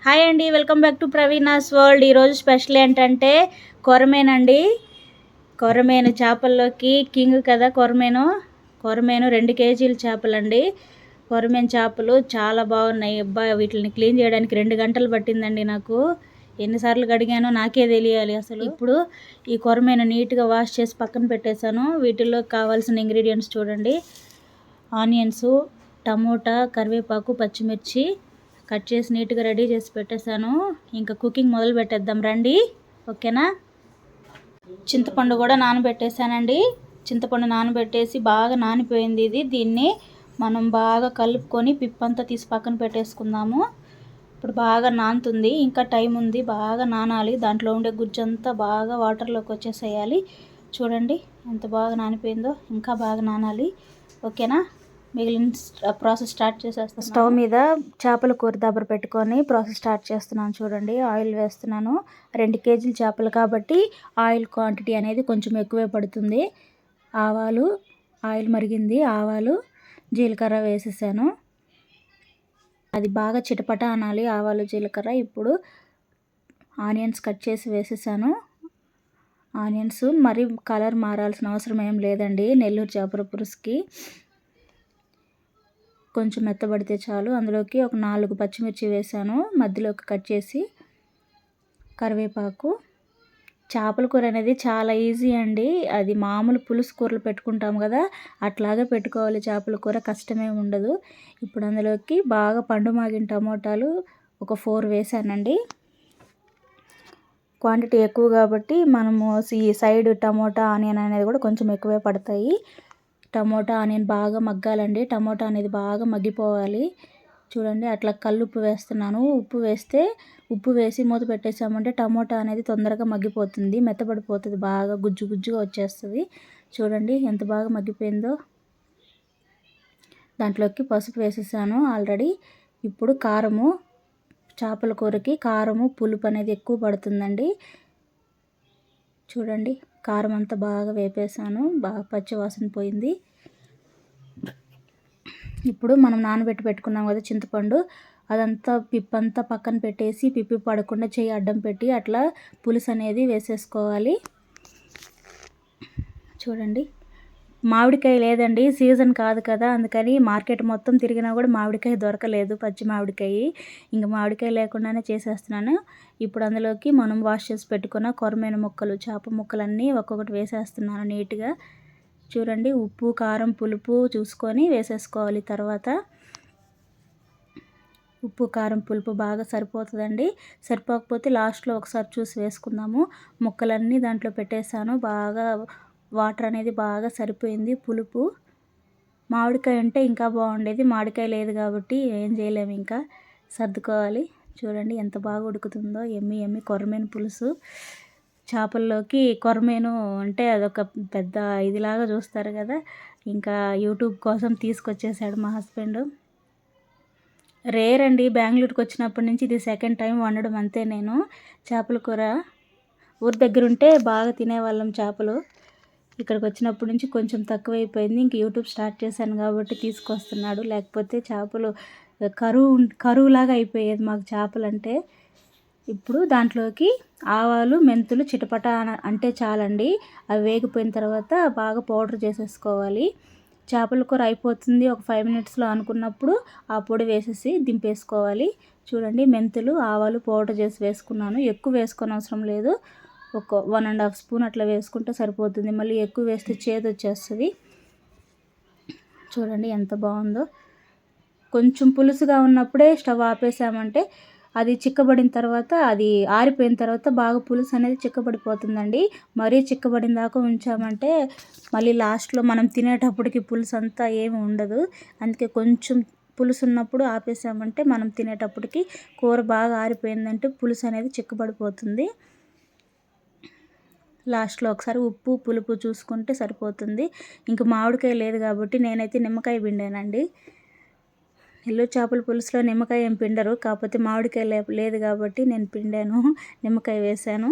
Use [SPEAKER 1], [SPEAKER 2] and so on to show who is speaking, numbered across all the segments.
[SPEAKER 1] Hi అండి, welcome back to Praveena's world. ఈరోజు special ఏంటంటే కొరమేనండి. కొరమేను చేపల్లోకి కింగ్ కదా కొరమేను. 2 కేజీల చేపలండి. కొరమేను చేపలు చాలా బాగున్నాయి. అబ్బా, వీటిని క్లీన్ చేయడానికి 2 గంటలు పట్టిందండి నాకు. ఎన్నిసార్లు కడిగానో నాకే తెలియాలి అసలు. ఇప్పుడు ఈ కొరమేను నీట్గా వాష్ చేసి పక్కన పెట్టేశాను. వీటిల్లో కావాల్సిన ఇంగ్రీడియంట్స్ చూడండి. ఆనియన్స్, టమోటా, కరివేపాకు, పచ్చిమిర్చి కట్ చేసి నీట్గా రెడీ చేసి పెట్టేశాను. ఇంకా కుకింగ్ మొదలు పెట్టేద్దాం రండి, ఓకేనా. చింతపండు కూడా నానబెట్టేశానండి. చింతపండు నానబెట్టేసి బాగా నానిపోయింది ఇది. దీన్ని మనం బాగా కలుపుకొని పిప్పంతా తీసి పక్కన పెట్టేసుకుందాము. ఇప్పుడు బాగా నానుతుంది, ఇంకా టైం ఉంది, బాగా నానాలి. దాంట్లో ఉండే గుజ్జంతా బాగా వాటర్లోకి వచ్చేసేయాలి. చూడండి ఎంత బాగా నానిపోయిందో, ఇంకా బాగా నానాలి, ఓకేనా. మిగిలిన ప్రాసెస్ స్టార్ట్ చేసేస్తాను. స్టవ్ మీద చేపల కూర దబ్బర పెట్టుకొని ప్రాసెస్ స్టార్ట్ చేస్తున్నాను. చూడండి, ఆయిల్ వేస్తున్నాను. 2 కేజీల చేపలు కాబట్టి ఆయిల్ క్వాంటిటీ అనేది కొంచెం ఎక్కువే పడుతుంది. ఆవాలు, ఆయిల్ మరిగింది, ఆవాలు, జీలకర్ర వేసేసాను. అది బాగా చిటపట అనాలి ఆవాలు జీలకర్ర. ఇప్పుడు ఆనియన్స్ కట్ చేసి వేసేసాను. ఆనియన్స్ మరి కలర్ మారాల్సిన అవసరం ఏం లేదండి నెల్లూరు చేపల పులుసుకి. కొంచెం మెత్తబడితే చాలు. అందులోకి ఒక 4 పచ్చిమిర్చి వేసాను, మధ్యలోకి కట్ చేసి. కరివేపాకు. చేపల కూర అనేది చాలా ఈజీ అండి. అది మామూలు పులుసు కూరలు పెట్టుకుంటాం కదా, అట్లాగే పెట్టుకోవాలి చేపల కూర, కష్టమే ఉండదు. ఇప్పుడు అందులోకి బాగా పండు మాగిన టమోటాలు ఒక 4 వేసానండి. క్వాంటిటీ ఎక్కువ కాబట్టి మనము ఈ సైడ్ టమోటా ఆనియన్ అనేది కూడా కొంచెం ఎక్కువే పడతాయి. టమోటా ఆనియన్ బాగా మగ్గాలండి. టమోటా అనేది బాగా మగ్గిపోవాలి. చూడండి, అట్లా కల్లుప్పు వేస్తున్నాను. ఉప్పు వేసి మూత పెట్టేసామంటే టమోటా అనేది తొందరగా మగ్గిపోతుంది, మెత్తబడిపోతుంది, బాగా గుజ్జు గుజ్జుగా వచ్చేస్తుంది. చూడండి ఎంత బాగా మగ్గిపోయిందో. దాంట్లోకి పసుపు వేసేసాను ఆల్రెడీ. ఇప్పుడు కారము, చేపల కూరకి కారము పులుపు అనేది ఎక్కువ పడుతుందండి. చూడండి, కారం అంతా బాగా వేపేసాను, బాగా పచ్చివాసన పోయింది. ఇప్పుడు మనం నానబెట్టి పెట్టుకున్నాం కదా చింతపండు, అదంతా పిప్పంతా పక్కన పెట్టేసి పిప్పి పడకుండా చేయి అడ్డం పెట్టి అట్లా పులుసు అనేది వేసేసుకోవాలి. చూడండి, మామిడికాయ లేదండి, సీజన్ కాదు కదా, అందుకని మార్కెట్ మొత్తం తిరిగినా కూడా మామిడికాయ దొరకలేదు, పచ్చి మామిడికాయ. ఇంకా మామిడికాయ లేకుండానే చేసేస్తున్నాను. ఇప్పుడు అందులోకి మనం వాష్ చేసి పెట్టుకున్న కొరమేను ముక్కలు, చేప ముక్కలన్నీ ఒక్కొక్కటి వేసేస్తున్నాను నీట్గా. చూడండి, ఉప్పు కారం పులుపు చూసుకొని వేసేసుకోవాలి. తర్వాత ఉప్పు కారం పులుపు బాగా సరిపోతుందండి. సరిపోకపోతే లాస్ట్లో ఒకసారి చూసి వేసుకుందాము. ముక్కలన్నీ దాంట్లో పెట్టేశాను. బాగా వాటర్ అనేది బాగా సరిపోయింది. పులుపు మామిడికాయ ఉంటే ఇంకా బాగుండేది, మామిడికాయ లేదు కాబట్టి ఏం చేయలేము, ఇంకా సర్దుకోవాలి. చూడండి ఎంత బాగా ఉడుకుతుందో. ఎమ్మి ఎమ్మి కొరమేను పులుసు. చేపల్లోకి కొరమేను అంటే అదొక పెద్ద ఇదిలాగా చూస్తారు కదా, ఇంకా యూట్యూబ్ కోసం తీసుకొచ్చేసాడు మా హస్బెండ్. రేర్ అండి, బెంగళూరుకి వచ్చినప్పటి నుంచి ఇది సెకండ్ టైం వండడం అంతే. నేను చేపల కూర ఊరి దగ్గర ఉంటే బాగా తినేవాళ్ళం చేపలు. ఇక్కడికి వచ్చినప్పటి నుంచి కొంచెం తక్కువైపోయింది. ఇంక యూట్యూబ్ స్టార్ట్ చేశాను కాబట్టి తీసుకొస్తున్నాడు, లేకపోతే చేపలు కరువులాగా అయిపోయేది మాకు చేపలంటే. ఇప్పుడు దాంట్లోకి ఆవాలు మెంతులు చిటపట అంటే చాలండి. అవి వేగిపోయిన తర్వాత బాగా పౌడర్ చేసేసుకోవాలి. చేపల కూర అయిపోతుంది ఒక 5 మినిట్స్లో అనుకున్నప్పుడు ఆ పొడి వేసేసి దింపేసుకోవాలి. చూడండి, మెంతులు ఆవాలు పౌడర్ చేసి వేసుకున్నాను. ఎక్కువ వేసుకొని అవసరం లేదు, ఒక 1.5 స్పూన్ అట్లా వేసుకుంటే సరిపోతుంది. మళ్ళీ ఎక్కువ వేస్తే చేదు వచ్చేస్తుంది. చూడండి ఎంత బాగుందో. కొంచెం పులుసుగా ఉన్నప్పుడే స్టవ్ ఆపేసామంటే అది చిక్కబడిన తర్వాత, అది ఆరిపోయిన తర్వాత బాగా పులుసు అనేది చిక్కబడిపోతుందండి. మరీ చిక్కబడిన దాకా ఉంచామంటే మళ్ళీ లాస్ట్లో మనం తినేటప్పటికి పులుసు అంతా ఏమి ఉండదు. అందుకే కొంచెం పులుసు ఉన్నప్పుడు ఆపేసామంటే మనం తినేటప్పటికి కూర బాగా ఆరిపోయిందంటే పులుసు అనేది చిక్కబడిపోతుంది. లాస్ట్లో ఒకసారి ఉప్పు పులుపు చూసుకుంటే సరిపోతుంది. ఇంక మామిడికాయ లేదు కాబట్టి నేనైతే నిమ్మకాయ పిండానండి. నెల్లూరు చేపల పులుసులో నిమ్మకాయ ఏం పిండరు, కాకపోతే మామిడికాయ లేదు కాబట్టి నేను పిండాను, నిమ్మకాయ వేసాను.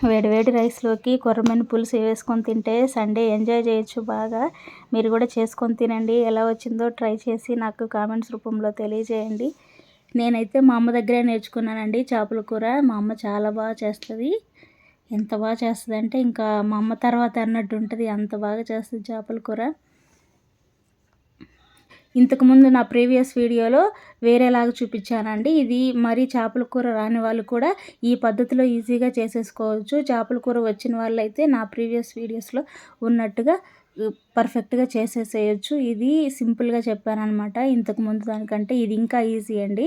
[SPEAKER 1] వేడి వేడి రైస్లోకి కొరమేను పులుసు వేసుకొని తింటే సండే ఎంజాయ్ చేయొచ్చు బాగా. మీరు కూడా చేసుకొని తినండి. ఎలా వచ్చిందో ట్రై చేసి నాకు కామెంట్స్ రూపంలో తెలియజేయండి. నేనైతే మా అమ్మ దగ్గరే నేర్చుకున్నానండి చేపల కూర. మా అమ్మ చాలా బాగా చేస్తుంది. ఎంత బాగా చేస్తుందంటే ఇంకా మా అమ్మ తర్వాత అన్నట్టు ఉంటుంది. అంత బాగా చేస్తుంది చేపల కూర. ఇంతకుముందు నా ప్రీవియస్ వీడియోలో వేరేలాగా చూపించానండి. ఇది మరీ చేపల కూర రాని వాళ్ళు కూడా ఈ పద్ధతిలో ఈజీగా చేసేసుకోవచ్చు. చేపల కూర వచ్చిన వాళ్ళైతే నా ప్రీవియస్ వీడియోస్లో ఉన్నట్టుగా పర్ఫెక్ట్గా చేసేసేయచ్చు. ఇది సింపుల్గా చెప్పానమాట. ఇంతకుముందు దానికంటే ఇది ఇంకా ఈజీ అండి.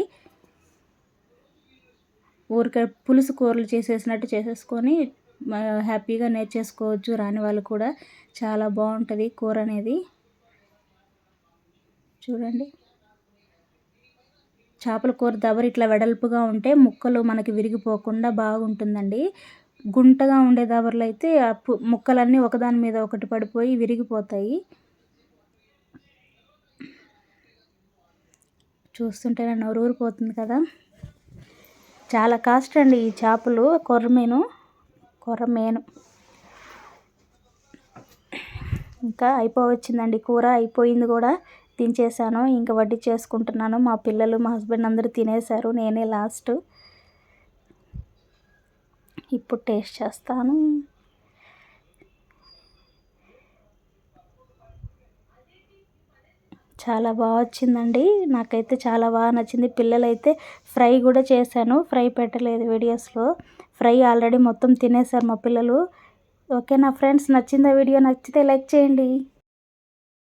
[SPEAKER 1] ఊరికే పులుసు కూరలు చేసేసినట్టు చేసేసుకొని హ్యాపీగా నేర్చేసుకోవచ్చు. రాని వాళ్ళు కూడా చాలా బాగుంటుంది కూర అనేది. చూడండి, చేపల కూర దబరి ఇట్లా వెడల్పుగా ఉంటే ముక్కలు మనకి విరిగిపోకుండా బాగుంటుందండి. గుంటగా ఉండే దబర్లు అయితే ముక్కలన్నీ ఒకదాని మీద ఒకటి పడిపోయి విరిగిపోతాయి. చూస్తుంటేనే నోరూరిపోతుంది కదా. చాలా కాస్ట్ అండి ఈ చేపలు. కొర్రమీను ఇంకా అయిపోవచ్చిందండి. కూర అయిపోయింది కూడా, దించేసాను. ఇంకా వడ్డీ చేసుకుంటున్నాను. మా పిల్లలు మా హస్బెండ్ అందరూ తినేశారు, నేనే లాస్ట్. ఇప్పుడు టేస్ట్ చేస్తాను. చాలా బాగా వచ్చిందండి. నాకైతే చాలా బాగా నచ్చింది. పిల్లలైతే ఫ్రై కూడా చేశాను, ఫ్రై పెట్టలేదు వీడియోస్లో. ఫ్రై ఆల్రెడీ మొత్తం తినేశారు మా పిల్లలు. ఓకేనా ఫ్రెండ్స్, నచ్చిందా వీడియో? నచ్చితే లైక్ చేయండి.